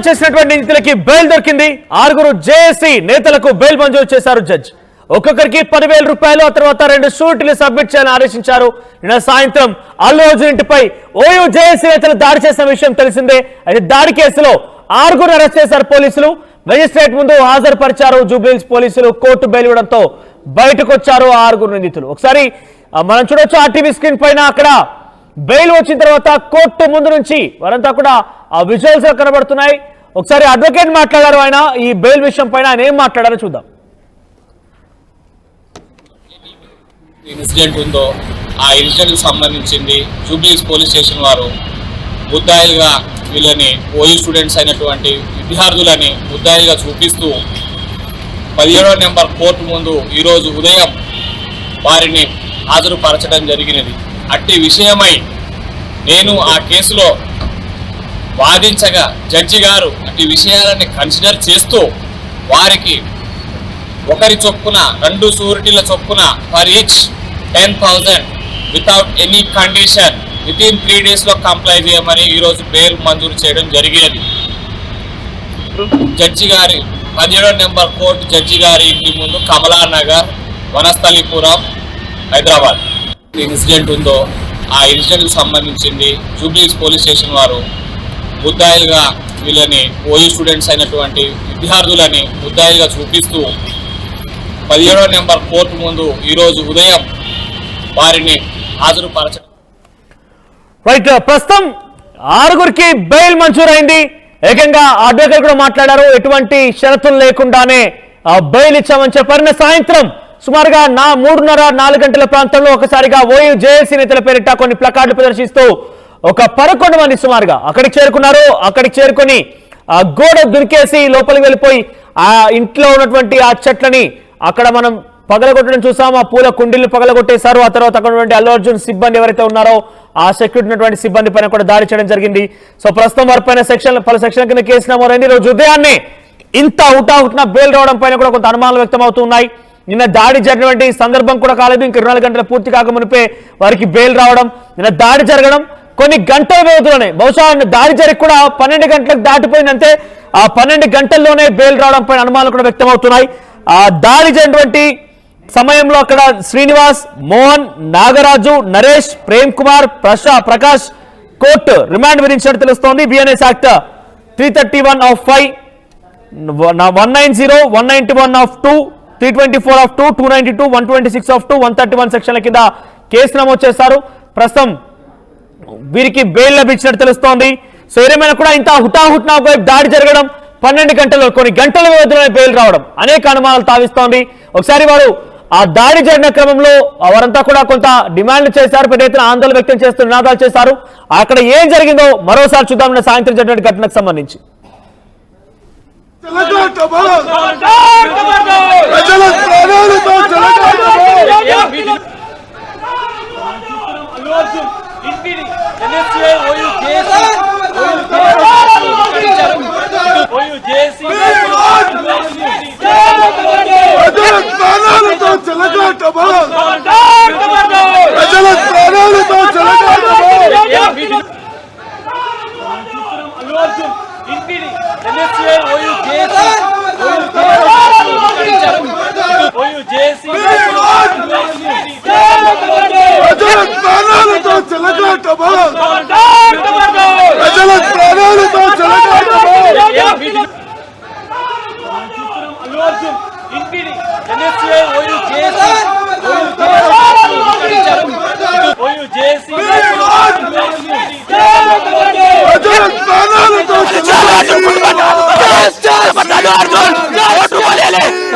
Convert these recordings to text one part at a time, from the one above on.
చేసినటువంటి నిందితులకి బెయిల్ దొరికింది. 6 జేఏసీ నేతలకు బెయిల్ మంజూరు చేశారు జడ్జి. ఒక్కొక్కరికి 10,000 రూపాయలు, ఆ తర్వాత 2 షూరిటీలు సబ్మిట్ చేయాలని ఆదేశించారు. నిన్న సాయంత్రం అల్లు అర్జున్ ఇంటిపై ఓయూ జేఏసీ నేతలు దాడి చేసిన విషయం తెలిసిందే. అయితే దాడి కేసులో 6 అరెస్ట్ చేశారు పోలీసులు. మెజిస్ట్రేట్ ముందు హాజరుపరిచారు జూబ్లీహిల్స్ పోలీసులు. కోర్టు బెయిల్ ఇవ్వడంతో బయటకు వచ్చారు 6 నిందితులు. ఒకసారి మనం చూడొచ్చు ఆర్టీవీ స్క్రీన్ పైన. అక్కడ బెయిల్ వచ్చిన తర్వాత కోర్టు ముందు నుంచి వారంతా కూడా ఆ విజువల్స్ కనబడుతున్నాయి. ఒకసారి అడ్వకేట్ మాట్లాడారు. ఆయన ఈ బెయిల్ విషయం పైన ఆయన ఏం మాట్లాడారో చూద్దాం. ఇన్సిడెంట్ ఉందో ఆ ఇన్సిడెంట్ కి సంబంధించింది జూబ్లీహిల్స్ పోలీస్ స్టేషన్ వారు ముద్దాయిలుగా వీళ్ళని ఓయూ స్టూడెంట్స్ అయినటువంటి విద్యార్థులని ముద్దాయిలుగా చూపిస్తూ 17వ నెంబర్ కోర్టు ముందు ఈరోజు ఉదయం వారిని హాజరుపరచడం జరిగినది. అట్టి విషయమై నేను ఆ కేసులో వాదించగా జడ్జి గారు అట్టి విషయాలని కన్సిడర్ చేస్తూ వారికి ఒకరి చొప్పున 2 షూరిటీల చొప్పున for each 10,000 without any condition within 3 days లో కంప్లై చేయమని ఈరోజు బెయిల్ మంజూరు చేయడం జరిగినది. జడ్జి గారి 17వ నెంబర్ కోర్టు జడ్జి గారి ఇంటి ముందు కమలానగర్, వనస్థలిపురం, హైదరాబాద్. ఇన్సిడెంట్ ఉందో ఆ ఇన్సిడెంట్ కి సంబంధించింది జూబ్లీహిల్స్ పోలీస్ స్టేషన్ వారు ముద్దాయిలుగా వీళ్ళని ఓయూ స్టూడెంట్స్ అయినటువంటి విద్యార్థులని ముద్దాయిలుగా చూపిస్తూ 17వ నెంబర్ కోర్టు ముందు ఈరోజు ఉదయం వారిని హాజరుపరచడం. రైట్, ప్రస్తుతం 6కి బెయిల్ మంజూరైంది. ఏకంగా అడ్వకేట్ కూడా మాట్లాడారు. ఎటువంటి షరతులు లేకుండానే బెయిల్ ఇచ్చామని చెప్పారు. సాయంత్రం సుమారుగా 3:30-4 గంటల ప్రాంతంలో ఒకసారిగా ఓయూ జేఏసీ నేతల పేరిట కొన్ని ప్లకార్డులు ప్రదర్శిస్తూ ఒక 11 మంది సుమారుగా అక్కడికి చేరుకున్నారు. అక్కడికి చేరుకొని ఆ గోడ దునికేసి లోపలికి వెళ్ళిపోయి ఆ ఇంట్లో ఉన్నటువంటి ఆ చెట్లని అక్కడ మనం పగలగొట్టడం చూసాము. ఆ పూల కుండీలు పగలగొట్టేశారు. ఆ తర్వాత అక్కడ ఉన్నటువంటి అల్లు అర్జున్ సిబ్బంది ఎవరైతే ఉన్నారో ఆ సెక్యూరిటీ ఉన్నటువంటి సిబ్బంది పైన కూడా దాడి చేయడం జరిగింది. సో ప్రస్తుతం వారి పైన పలు సెక్షన్ కింద కేసు నమోదైంది. రోజు ఉదయాన్నే ఇంత హుటాహుటిన బెయిల్ రావడం పైన కూడా కొంత అనుమానాలు వ్యక్తం అవుతున్నాయి. నిన్న దాడి జరిగినటువంటి సందర్భం కూడా కాలేదు. ఇంకా 24 గంటల పూర్తి కాక మునిపే వారికి బెయిల్ రావడం, నిన్న దాడి జరగడం కొన్ని గంటల వ్యవధిలోనే, బహుశా దాడి జరిగి కూడా 12 గంటలకు దాటిపోయిందంటే ఆ 12 గంటల్లోనే బెయిల్ రావడం పైన అనుమానాలు కూడా వ్యక్తం అవుతున్నాయి. ఆ దాడి జరిగినటువంటి సమయంలో అక్కడ శ్రీనివాస్, మోహన్, నాగరాజు, నరేష్, ప్రేమ్ కుమార్, ప్రకాష్ కోర్టు రిమాండ్ విధించినట్టు తెలుస్తోంది. బిఎన్ఎస్ యాక్ట్ 331(5), 190, 191(2), 324(2), 292, 126(2), 131 సెక్షన్ల కింద కేసు నమోదు చేశారు. ప్రస్తుతం వీరికి బెయిల్ లభించినట్టు తెలుస్తోంది. సో ఏదేమైనా కూడా ఇంత హుటాహుటిన దాడి జరగడం, 12 గంటల్లో కొన్ని గంటల వ్యవధిలోనే బెయిల్ రావడం అనేక అనుమానాలు తావిస్తోంది. ఒకసారి వారు ఆ దాడి జరిగిన క్రమంలో వారంతా కూడా కొంత డిమాండ్లు చేశారు, పెద్ద ఎత్తున ఆందోళన వ్యక్తం చేస్తూ నినాదాలు చేశారు. అక్కడ ఏం జరిగిందో మరోసారి చూద్దాం. సాయంత్రం జరిగిన ఘటనకు సంబంధించి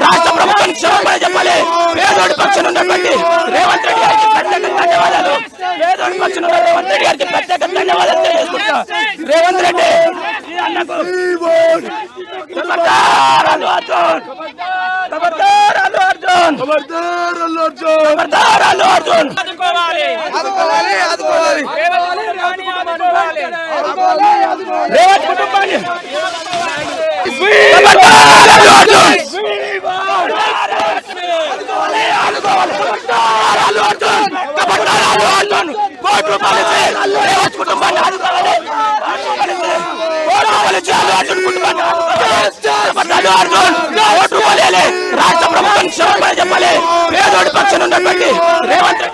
రాష్ట్ర ప్రభుత్వం క్షమాపణ చెప్పాలి. పేదోడి పక్షాన ఉన్నటువంటి రేవంత్ రెడ్డి గారికి ప్రత్యేక ధన్యవాదాలు. పేదోడి పక్షాన ఉన్న రేవంత్ రెడ్డి గారికి ప్రత్యేక ధన్యవాదాలు తెలియజేసుకుంటున్నా. రేవంత్ రెడ్డి అన్నకు ఖబర్దార్ అల్లు అర్జున్, ఖబర్దార్ అల్లు అర్జున్, ఖబర్దార్ అల్లు అర్జున్, ఖబర్దార్ అల్లు అర్జున్. రేవంత్ కుటుంబాన్ని కుటుంబాన్ని పోలీసు అల్లు అర్జున్ కుటుంబాన్ని అల్లు అర్జున్ ఓటు పోలేలే, రాష్ట్ర ప్రభుత్వం క్షమాపణ చెప్పాలి. పేదోడి పక్షాన ఉన్నటువంటి రేవంత్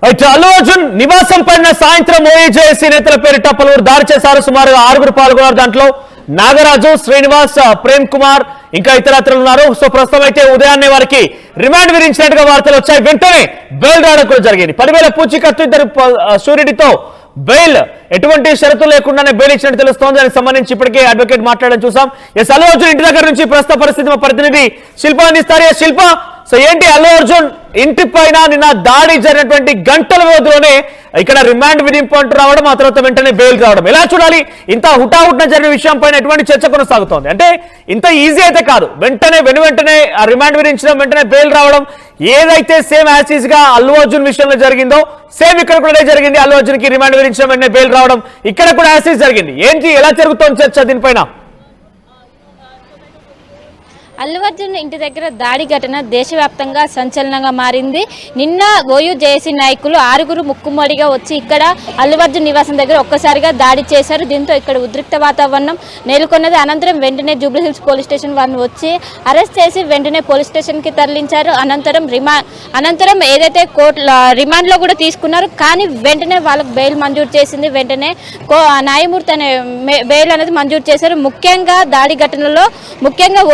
అయితే అల్లు అర్జున్ నివాసం పైన సాయంత్రం ఓఏజేసీ నేతల పేరిట పలువురు దాడి చేశారు. సుమారుగా 6 పాల్గొన్నారు. దాంట్లో నాగరాజు, శ్రీనివాస్, ప్రేమ్ కుమార్ ఇంకా ఇతరత్రులు ఉన్నారు. సో ప్రస్తుతం అయితే ఉదయాన్నే వారికి రిమాండ్ విధించినట్టుగా వార్తలు వచ్చాయి. వెంటనే బెయిల్ రావడం కూడా జరిగింది. 10,000 పూచీకత్తు, 2 షూరిటీతో బెయిల్, ఎటువంటి షరతులు లేకుండానే బెయిల్ ఇచ్చినట్టు తెలుస్తోంది. దానికి సంబంధించి ఇప్పటికే అడ్వకేట్ మాట్లాడడం చూసాం. ఎస్, అల్లు అర్జున్ ఇంటి దగ్గర నుంచి ప్రస్తుత పరిస్థితి మా ప్రతినిధి శిల్ప అందిస్తారు. శిల్ప, సో ఏంటి అల్లు అర్జున్ ఇంటి పైన నిన్న దాడి జరిగినటువంటి గంటల వ్యవధిలోనే ఇక్కడ రిమాండ్ విధింపు అంటూ రావడం, ఆ తర్వాత వెంటనే బెయిల్ రావడం, ఎలా చూడాలి? ఇంత హుటాహుటిన జరిగిన విషయం పైన ఎటువంటి చర్చ కొనసాగుతోంది? అంటే ఇంత ఈజీ అయితే కాదు, వెంటనే ఆ రిమాండ్ విధించడం, వెంటనే బెయిల్ రావడం, ఏదైతే సేమ్ యాసిస్ గా అల్లు అర్జున్ విషయంలో జరిగిందో సేమ్ ఇక్కడ కూడా జరిగింది. అల్లు అర్జున్ కి రిమాండ్ విధించడం, వెంటనే బెయిల్ రావడం, ఇక్కడ కూడా యాసిస్ జరిగింది. ఏంటి, ఎలా జరుగుతోంది చర్చ దీనిపైన? అల్లు అర్జున్ ఇంటి దగ్గర దాడి ఘటన దేశవ్యాప్తంగా సంచలనంగా మారింది. నిన్న ఓయూ జేఏసీ నాయకులు 6 ముక్కుమ్మడిగా వచ్చి ఇక్కడ అల్లు అర్జున్ నివాసం దగ్గర ఒక్కసారిగా దాడి చేశారు. దీంతో ఇక్కడ ఉద్రిక్త వాతావరణం నెలకొన్నది. అనంతరం వెంటనే జూబ్లీహిల్స్ పోలీస్ స్టేషన్ వారిని వచ్చి అరెస్ట్ చేసి వెంటనే పోలీస్ స్టేషన్కి తరలించారు. అనంతరం ఏదైతే రిమాండ్లో కూడా తీసుకున్నారు, కానీ వెంటనే వాళ్ళకు బెయిల్ మంజూరు చేసింది. వెంటనే న్యాయమూర్తి అనే బెయిల్ అనేది మంజూరు చేశారు. ముఖ్యంగా దాడి ఘటనలో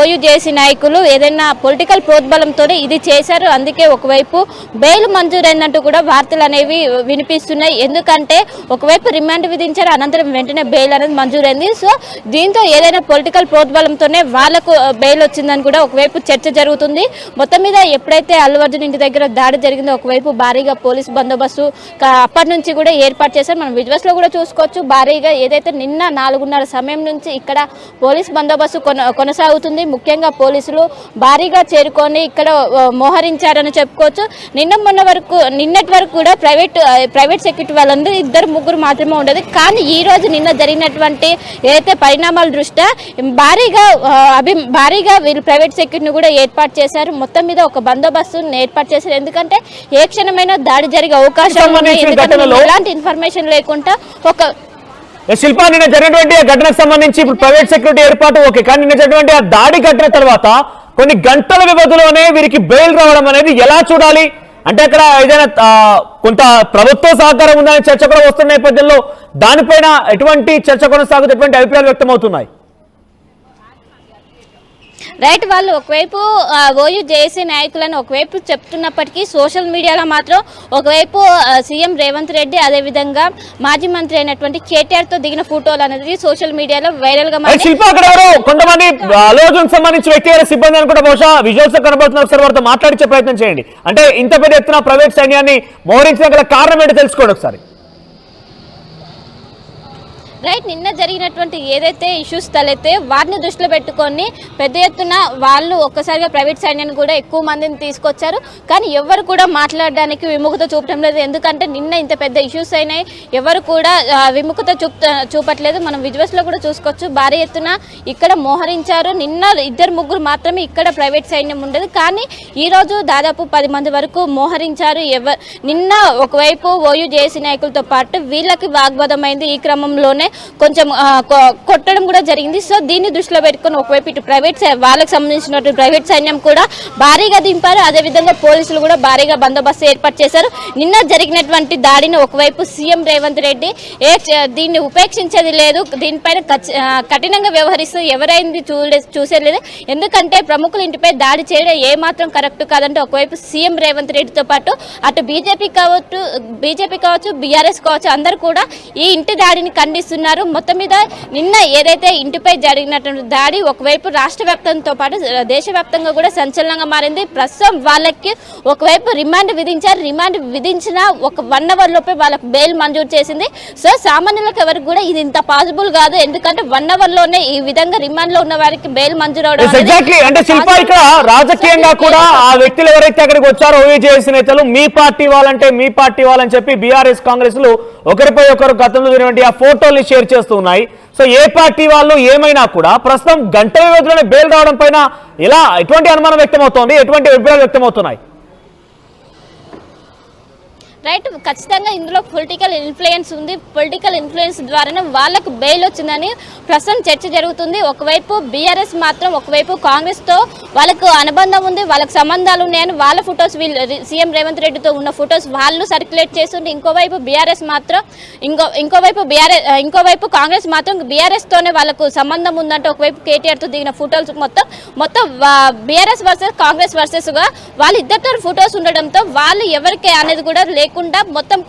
ఓయూ జేఏసీ నాయకులు ఏదైనా పొలిటికల్ ప్రోద్బలంతోనే ఇది చేశారు. అందుకే ఒకవైపు బెయిల్ మంజూరైందంటూ కూడా వార్తలు అనేవి వినిపిస్తున్నాయి. ఎందుకంటే ఒకవైపు రిమాండ్ విధించారు, అనంతరం వెంటనే బెయిల్ అనేది మంజూరైంది. సో దీంతో ఏదైనా పొలిటికల్ ప్రోద్బలంతోనే వాళ్లకు బెయిల్ వచ్చిందని కూడా ఒకవైపు చర్చ జరుగుతుంది. మొత్తం మీద ఎప్పుడైతే అల్లు అర్జున్ ఇంటి దగ్గర దాడి జరిగిందో ఒకవైపు భారీగా పోలీస్ బందోబస్తు అప్పటి నుంచి కూడా ఏర్పాటు చేశారు. మనం విజువల్స్ లో కూడా చూసుకోవచ్చు. భారీగా ఏదైతే నిన్న 4:30 సమయం నుంచి ఇక్కడ పోలీస్ బందోబస్తు కొనసాగుతుంది. ముఖ్యంగా పోలీసులు భారీగా చేరుకొని ఇక్కడ మోహరించారని చెప్పుకోవచ్చు. నిన్నటి వరకు కూడా ప్రైవేట్ సెక్యూరిటీ వాళ్ళందరూ 2-3 మాత్రమే ఉండేది. కానీ ఈ రోజు నిన్న జరిగినటువంటి ఏదైతే పరిణామాల దృష్ట్యా భారీగా వీళ్ళు ప్రైవేట్ సెక్యూరిటీని కూడా ఏర్పాటు చేశారు. మొత్తం మీద ఒక బందోబస్తును ఏర్పాటు చేశారు. ఎందుకంటే ఏ క్షణమైనా దాడి జరిగే అవకాశాలు ఉన్నాయి. ఎలాంటి ఇన్ఫర్మేషన్ లేకుండా శిల్ప, నిన్న జరిగినటువంటి ఆ ఘటనకు సంబంధించి ఇప్పుడు ప్రైవేట్ సెక్యూరిటీ ఏర్పాటు ఓకే, కానీ నిన్న జరిగినటువంటి ఆ దాడి ఘటన తర్వాత కొన్ని గంటల వ్యవధిలోనే వీరికి బెయిల్ రావడం అనేది ఎలా చూడాలి? అంటే అక్కడ ఏదైనా కొంత ప్రభుత్వ సహకారం ఉందనే చర్చ కూడా వస్తున్న నేపథ్యంలో దానిపైన ఎటువంటి చర్చ కొనసాగుతూ ఎటువంటి అభిప్రాయాలు వ్యక్తమవుతున్నాయి? రైట్, వాళ్ళు ఒకవైపు ఓయూ జేఏసీ నాయకులను ఒకవైపు చెప్తున్నప్పటికీ సోషల్ మీడియాలో మాత్రం ఒకవైపు సీఎం రేవంత్ రెడ్డి, అదేవిధంగా మాజీ మంత్రి అయినటువంటి కేటీఆర్ తో దిగిన ఫోటోలు అనేది సోషల్ మీడియాలో వైరల్ గా శిల్ప, అక్కడ కొంతమంది అల్లు అర్జున్ సంబంధించి వ్యక్తిగత సిబ్బంది అని కూడా బహుశా విజువల్స్ కనబడుతున్న ఒకసారి వారితో మాట్లాడించే ప్రయత్నం చేయండి. అంటే ఇంత పెద్ద ఎత్తున ప్రైవేట్ సైన్యాన్ని మోహరించిన గల కారణం ఏంటో తెలుసుకోండి ఒకసారి. రైట్, నిన్న జరిగినటువంటి ఏదైతే ఇష్యూస్ తలెత్తే వాటిని దృష్టిలో పెట్టుకొని పెద్ద ఎత్తున వాళ్ళు ఒక్కసారిగా ప్రైవేట్ సైన్యాన్ని కూడా ఎక్కువ మందిని తీసుకొచ్చారు. కానీ ఎవరు కూడా మాట్లాడడానికి విముఖత చూపడం లేదు. ఎందుకంటే నిన్న ఇంత పెద్ద ఇష్యూస్ అయినాయి, ఎవరు కూడా విముఖత చూపట్లేదు. మనం విజువల్స్ లో కూడా చూసుకోవచ్చు. భారీ ఎత్తున ఇక్కడ మోహరించారు. నిన్న 2-3 మాత్రమే ఇక్కడ ప్రైవేట్ సైన్యం ఉండదు, కానీ ఈ రోజు దాదాపు 10 మంది వరకు మోహరించారు. నిన్న ఒకవైపు ఓయూ జేఏసీ నాయకులతో పాటు వీళ్ళకి వాగ్వాదమైంది. ఈ క్రమంలోనే కొంచెం కొట్టడం కూడా జరిగింది. సో దీన్ని దృష్టిలో పెట్టుకుని ఒకవైపు ఇటు వాళ్ళకి సంబంధించినటువంటి ప్రైవేట్ సైన్యం కూడా భారీగా దింపారు. అదేవిధంగా పోలీసులు కూడా భారీగా బందోబస్తు ఏర్పాటు చేశారు. నిన్న జరిగినటువంటి దాడిని ఒకవైపు సీఎం రేవంత్ రెడ్డి దీన్ని ఉపేక్షించేది లేదు, దీనిపైన కఠినంగా వ్యవహరిస్తూ ఎవరైంది చూసేది లేదు. ఎందుకంటే ప్రముఖుల ఇంటిపై దాడి చేయడం ఏమాత్రం కరెక్ట్ కాదంటే ఒకవైపు సీఎం రేవంత్ రెడ్డితో పాటు అటు బీజేపీ కావచ్చు బీఆర్ఎస్ కావచ్చు అందరూ కూడా ఈ ఇంటి దాడిని ఖండిస్తున్నారు. మొత్తం మీద నిన్న ఏదైతే ఇంటిపై జరిగినటువంటి దాడి ఒకవైపు రాష్ట్ర వ్యాప్తంతో పాటు దేశవ్యాప్తంగా కూడా సంచలనంగా మారింది. ప్రస్తుతం వాళ్ళకి ఒకవైపు రిమాండ్ విధించారు. రిమాండ్ విధించిన ఒక 1 అవర్ లోపే వాళ్ళకి బెయిల్ మంజూరు చేసింది. సో సామాన్యులకు ఎవరికి కూడా ఇది ఇంత పాసిబుల్ కాదు. ఎందుకంటే 1 అవర్ లోనే ఈ విధంగా రిమాండ్ లో ఉన్న వారికి బెయిల్ మంజూరు అవడం అంటే శిల్ప, ఇక్కడ రాజకీయంగా కూడా ఆ వ్యక్తులు ఎవరైతే అక్కడికి వచ్చారో ఓయూ జేఏసీ నేతలు మీ పార్టీ వాళ్ళని చెప్పి బీఆర్ఎస్ కాంగ్రెస్ లు ఒకరిపై ఒకరు గతంలో జరిగినటువంటి ఆ ఫోటోల్ని షేర్ చేస్తూ ఉన్నాయి. సో ఏ పార్టీ వాళ్ళు ఏమైనా కూడా ప్రస్తుతం గంటల వ్యవధిలోనే బెయిల్ రావడం పైన ఎటువంటి అనుమానం వ్యక్తమవుతోంది, ఎటువంటి అభిప్రాయాలు వ్యక్తమవుతున్నాయి? రైట్. ఖచ్చితంగా ఇందులో పొలిటికల్ ఇన్ఫ్లుయెన్స్ ఉంది. పొలిటికల్ ఇన్ఫ్లుయెన్స్ ద్వారానే వాళ్ళకు బెయిల్ వచ్చిందని ప్రస్తుతం చర్చ జరుగుతుంది. ఒకవైపు బీఆర్ఎస్ మాత్రం, ఒకవైపు కాంగ్రెస్తో వాళ్ళకు అనుబంధం ఉంది, వాళ్ళకి సంబంధాలు ఉన్నాయని వాళ్ళ ఫొటోస్, వీళ్ళు సీఎం రేవంత్ రెడ్డితో ఉన్న ఫొటోస్ వాళ్ళు సర్క్యులేట్ చేస్తుంటే, ఇంకోవైపు బీఆర్ఎస్ మాత్రం ఇంకోవైపు కాంగ్రెస్ మాత్రం బీఆర్ఎస్తోనే వాళ్ళకు సంబంధం ఉందంటే, ఒకవైపు కేటీఆర్తో దిగిన ఫొటోస్ మొత్తం బీఆర్ఎస్ వర్సెస్ కాంగ్రెస్ వర్సెస్గా వాళ్ళిద్దరితో ఫొటోస్ ఉండడంతో వాళ్ళు ఎవరికి అనేది కూడా లేకుండా మొత్తం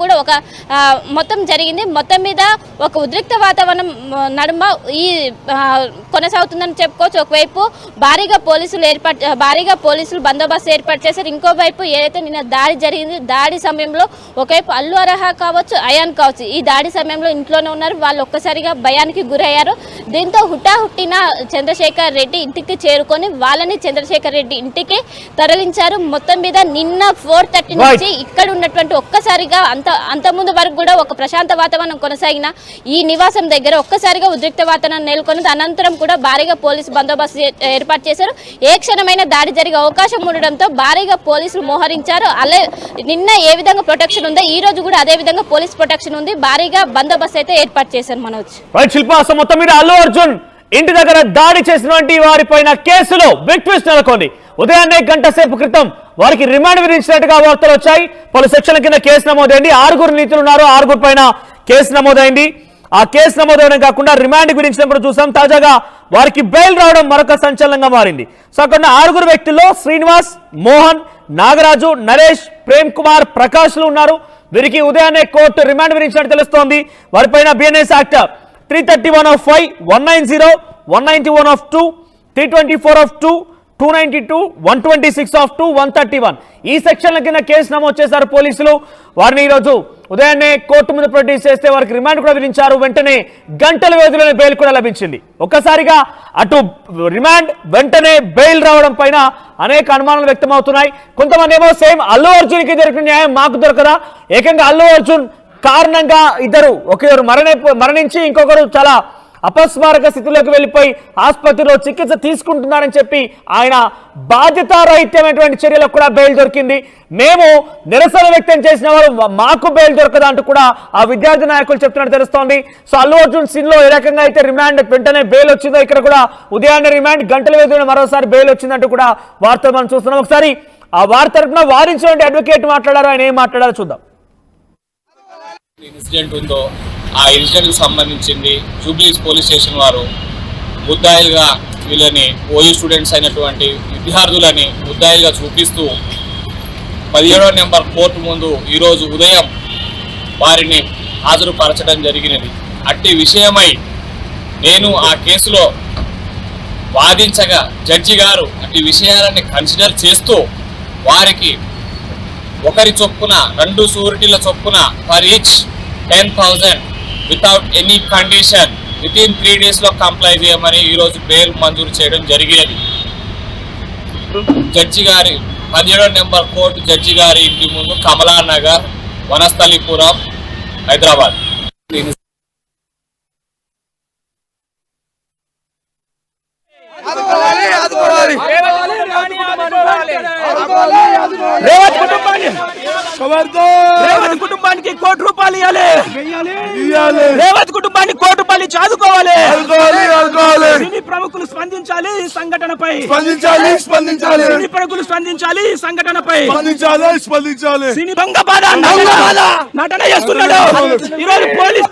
జరిగింది. మొత్తం మీద ఒక ఉద్రిక్త వాతావరణం నడుమ ఈ కొనసాగుతుందని చెప్పుకోవచ్చు. ఒకవైపు భారీగా పోలీసులు బందోబస్తు ఏర్పాటు చేశారు. ఇంకోవైపు ఏదైతే నిన్న దాడి జరిగింది, దాడి సమయంలో ఒకవైపు అల్లు అర్హ కావచ్చు, అయాన్ కావచ్చు, ఈ దాడి సమయంలో ఇంట్లోనే ఉన్నారు. వాళ్ళు ఒక్కసారిగా భయానికి గురయ్యారు. దీంతో హుటాహుట్టిన చంద్రశేఖర్ రెడ్డి ఇంటికి చేరుకొని వాళ్ళని చంద్రశేఖర్ రెడ్డి ఇంటికి తరలించారు. మొత్తం మీద నిన్న 4:30 నుంచి ఇక్కడ ఉన్నటువంటి ఒక్కసారిగా అంత ముందు వరకు కూడా ఒక ప్రశాంత వాతావరణం కొనసాగిన ఈ నివాసం దగ్గర ఒక్కసారిగా ఉద్రిక్త వాతావరణం నెలకొన్నది. అనంతరం కూడా భారీగా పోలీసు బందోబస్తు ఏర్పాటు చేశారు. ఏ క్షణమైన దాడి జరిగే అవకాశం ఉండడంతో భారీగా పోలీసులు మోహరించారు. నిన్న ఏ విధంగా ప్రొటెక్షన్ ఉందో ఈ రోజు కూడా అదే విధంగా పోలీస్ ప్రొటెక్షన్ ఉంది. భారీగా బందోబస్తు అయితే ఏర్పాటు చేశారు. మనోజ్, మొత్తం మీద అల్లు అర్జున్ ఇంటి దగ్గర దాడి చేసినటువంటి వారిపైన కేసులో బిగ్ ట్విస్ట్ నెలకొంది. ఉదయాన్నే గంట సేపు క్రితం వారికి రిమాండ్ విధించినట్టుగా వార్తలు వచ్చాయి. పలు సెక్షన్ల కింద కేసు నమోదైంది. 6 నిందితులు ఉన్నారు. 6 పైన కేసు నమోదైంది. ఆ కేసు నమోదవడం కాకుండా రిమాండ్ గురించి కూడా చూసాం. తాజాగా వారికి బెయిల్ రావడం మరొక సంచలనంగా మారింది. సో అక్కడ 6 వ్యక్తుల్లో శ్రీనివాస్, మోహన్, నాగరాజు, నరేష్, ప్రేమ్ కుమార్, ప్రకాష్లు ఉన్నారు. వీరికి ఉదయాన్నే కోర్టు రిమాండ్ విధించినట్టు తెలుస్తోంది. వారిపైన బిఎన్ఎస్ యాక్ట్ 331(5), 190, 191(2), 324(2), 292, 126(2), 131 ఈ సెక్షన్ల కింద కేసు నమోదు చేశారు పోలీసులు. వారిని ఈరోజు ఉదయాన్నే కోర్టు ముందు ప్రొడ్యూస్ చేస్తే వారికి రిమాండ్ కూడా విధించారు. వెంటనే గంటల వ్యవధిలోనే బెయిల్ కూడా లభించింది. ఒక్కసారిగా అటు రిమాండ్ వెంటనే బెయిల్ రావడం పైన అనేక అనుమానాలు వ్యక్తమవుతున్నాయి. కొంతమంది ఏమో సేమ్ అల్లు అర్జున్కి దొరికిన న్యాయం మాకు దొరకదా, ఏకంగా అల్లు అర్జున్ కారణంగా ఒకరు మరణించి ఇంకొకరు చాలా అపస్మారక స్థితిలోకి వెళ్ళిపోయి ఆసుపత్రిలో చికిత్స తీసుకుంటున్నారని చెప్పి ఆయన బాధ్యతారహిత్యమైనటువంటి చర్యలకు కూడా బెయిల్ దొరికింది. మేము నిరసన వ్యక్తం చేసిన వారు మాకు బెయిల్ దొరకదా అంటూ కూడా ఆ విద్యార్థి నాయకులు చెప్తున్నట్టు తెలుస్తోంది. సో అల్లు అర్జున్ సీన్ లో ఏ రకంగా అయితే రిమాండ్ వెంటనే బెయిల్ వచ్చిందో ఇక్కడ కూడా ఉదయాన్నే రిమాండ్, గంటల వ్యవధిలో మరోసారి బెయిల్ వచ్చిందంటూ కూడా వార్తలు మనం చూస్తున్నాం. ఒకసారి ఆ వార్త తరపున వారించినటువంటి అడ్వకేట్ మాట్లాడారు. ఆయన ఏం మాట్లాడారో చూద్దాం. ఇన్సిడెంట్ ఉందో ఆ ఇన్సిడెంట్కి సంబంధించింది జూబ్లీస్ పోలీస్ స్టేషన్ వారు ముద్దాయిలుగా వీళ్ళని ఓయూ స్టూడెంట్స్ అయినటువంటి విద్యార్థులని ముద్దాయిలుగా చూపిస్తూ 17వ నెంబర్ కోర్టు ముందు ఈరోజు ఉదయం వారిని హాజరుపరచడం జరిగినది. అట్టి విషయమై నేను ఆ కేసులో వాదించగా జడ్జి గారు అట్టి విషయాలని కన్సిడర్ చేస్తూ వారికి ఒకరి చొప్పున 2 షూరిటీల చొప్పున for each 10,000 without any condition within 3 days లో కంప్లై చేయమని ఈరోజు బెయిల్ మంజూరు చేయడం జరిగినది. జడ్జి గారి 17వ నెంబర్ కోర్టు జడ్జి గారి ఇంటి ముందు కమలా నగర్, వనస్థలిపురం, హైదరాబాద్. రేవంత్ కుటుంబానికి ₹1 కోటి ఇవ్వాలి. రేవంత్ కుటుంబానికి ₹1 కోటి ఆదుకోవాలి. సినీ ప్రముఖులు స్పందించాలి ఈ సంఘటనపై. సినీ ప్రముఖులు స్పందించాలి ఈ సంఘటనపై. సినీ భంగపాద నటన చేస్తున్నాడు ఈరోజు పోలీస్.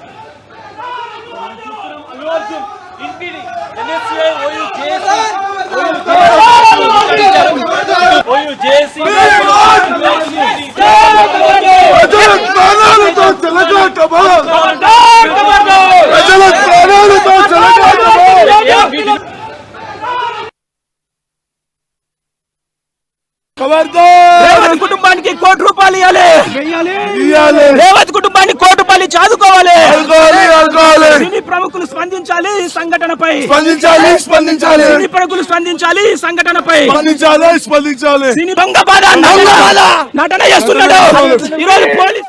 రేవంత్ కుటుంబానికి ₹1 కోటి ఇవ్వాలి. రేవంత్ కుటుంబానికి ₹1 కోటి ఆదుకోవాలి. సినీ ప్రముఖులు స్పందించాలి ఈ సంఘటనపై. సినీ ప్రముఖులు స్పందించాలి ఈ సంఘటనపై. సినీ భంగపాద నటన చేస్తున్నాడు ఈరోజు పోలీస్.